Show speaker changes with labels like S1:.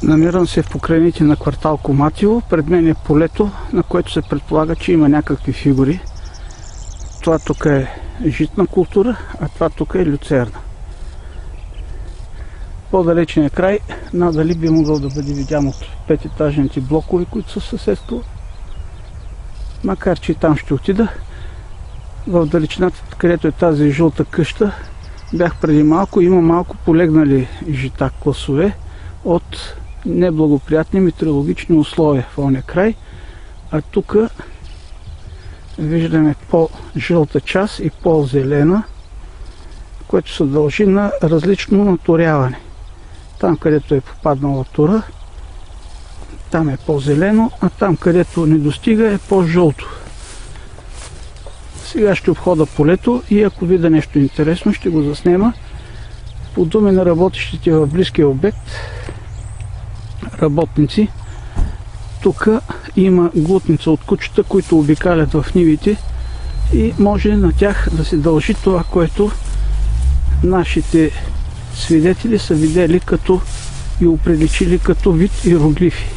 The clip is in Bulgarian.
S1: Намирам се в покрайните на квартал Коматево. Пред мен е полето, на което се предполага, че има някакви фигури. Това тук е житна култура, а това тук е люцерна. По-далечния край надали би могъл да бъде видян от пететажните блокове, които са в съседство. Макар че и там ще отида. В далечината, където е тази жълта къща, бях преди малко. Има малко полегнали жита класове от неблагоприятни метеорологични условия в ония край. А тук виждаме по-жълта част и по-зелена, което се дължи на различно наторяване. Там, където е попаднала тура, там е по-зелено, а там, където не достига, е по-жълто. Сега ще обхода полето и ако видя нещо интересно, ще го заснема. По думи на работещите в близкия обект работници, тук има глутница от кучета, които обикалят в нивите и може на тях да се дължи това, което нашите свидетели са видели като и оприличили като вид иероглифи.